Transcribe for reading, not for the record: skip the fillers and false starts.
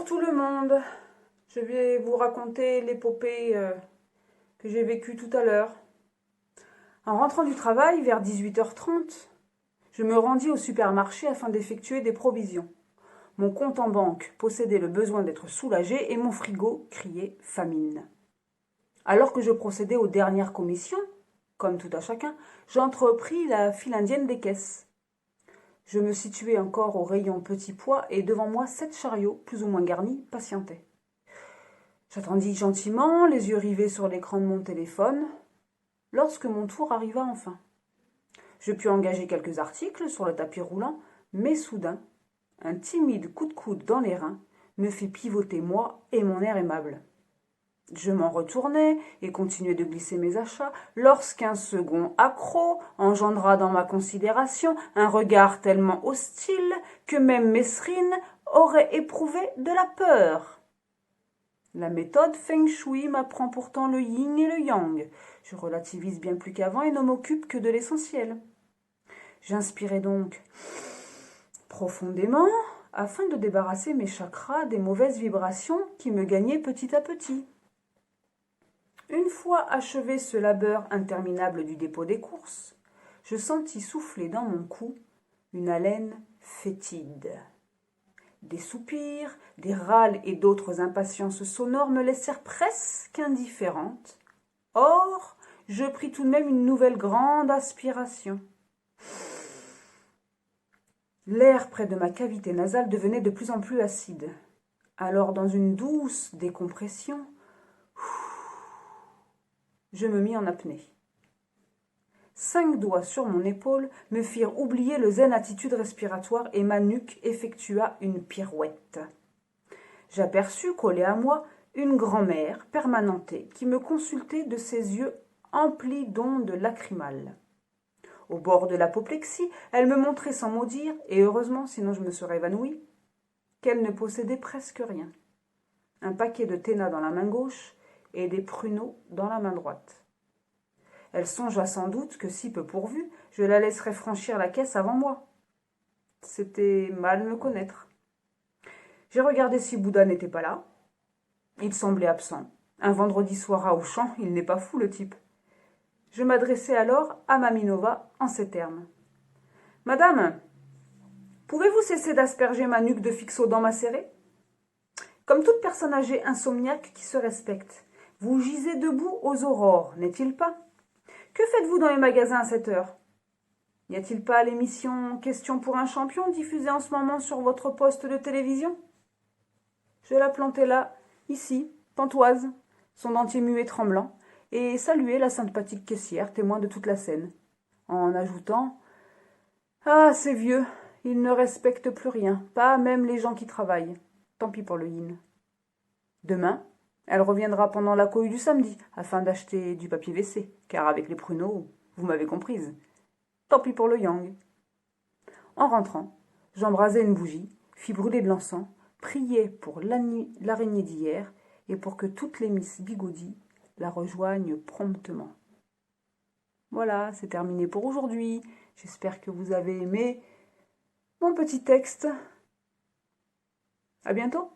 tout le monde, je vais vous raconter l'épopée que j'ai vécue tout à l'heure. En rentrant du travail, vers 18h30, je me rendis au supermarché afin d'effectuer des provisions. Mon compte en banque possédait le besoin d'être soulagé et mon frigo criait famine. Alors que je procédais aux dernières commissions, comme tout à chacun, j'entrepris la file indienne des caisses. Je me situais encore au rayon petits pois et devant moi 7 chariots, plus ou moins garnis, patientaient. J'attendis gentiment, les yeux rivés sur l'écran de mon téléphone, lorsque mon tour arriva enfin. Je pus engager quelques articles sur le tapis roulant, mais soudain, un timide coup de coude dans les reins me fit pivoter moi et mon air aimable. Je m'en retournai et continuai de glisser mes achats lorsqu'un second accroc engendra dans ma considération un regard tellement hostile que même Mesrine aurait éprouvé de la peur. La méthode Feng Shui m'apprend pourtant le yin et le yang. Je relativise bien plus qu'avant et ne m'occupe que de l'essentiel. J'inspirai donc profondément afin de débarrasser mes chakras des mauvaises vibrations qui me gagnaient petit à petit. Une fois achevé ce labeur interminable du dépôt des courses, je sentis souffler dans mon cou une haleine fétide. Des soupirs, des râles et d'autres impatiences sonores me laissèrent presque indifférente. Or, je pris tout de même une nouvelle grande aspiration. L'air près de ma cavité nasale devenait de plus en plus acide. Alors, dans une douce décompression, je me mis en apnée. 5 doigts sur mon épaule me firent oublier le zen attitude respiratoire et ma nuque effectua une pirouette. J'aperçus, collée à moi, une grand-mère permanentée qui me consultait de ses yeux emplis d'ondes lacrymales. Au bord de l'apoplexie, elle me montrait sans mot dire, et heureusement, sinon je me serais évanouie, qu'elle ne possédait presque rien. Un paquet de Téna dans la main gauche et des pruneaux dans la main droite. Elle songea sans doute que, si peu pourvue, je la laisserais franchir la caisse avant moi. C'était mal me connaître. J'ai regardé si Bouddha n'était pas là. Il semblait absent. Un vendredi soir à Auchan, il n'est pas fou, le type. Je m'adressai alors à Maminova en ces termes. « Madame, pouvez-vous cesser d'asperger ma nuque de fixodent macéré ? Comme toute personne âgée insomniaque qui se respecte, vous gisez debout aux aurores, n'est-il pas ? Que faites-vous dans les magasins à cette heure ? N'y a-t-il pas l'émission Question pour un champion diffusée en ce moment sur votre poste de télévision ? Je la plantai là, ici, pantoise, son dentier muet tremblant, et saluai la sympathique caissière, témoin de toute la scène, en ajoutant « Ah, c'est vieux, ils ne respectent plus rien, pas même les gens qui travaillent. Tant pis pour le yin. » Demain, elle reviendra pendant la cohue du samedi, afin d'acheter du papier WC, car avec les pruneaux, vous m'avez comprise. Tant pis pour le yang. En rentrant, j'embrasai une bougie, fis brûler de l'encens, priai pour l'araignée d'hier et pour que toutes les Miss Bigoudi la rejoignent promptement. Voilà, c'est terminé pour aujourd'hui. J'espère que vous avez aimé mon petit texte. À bientôt.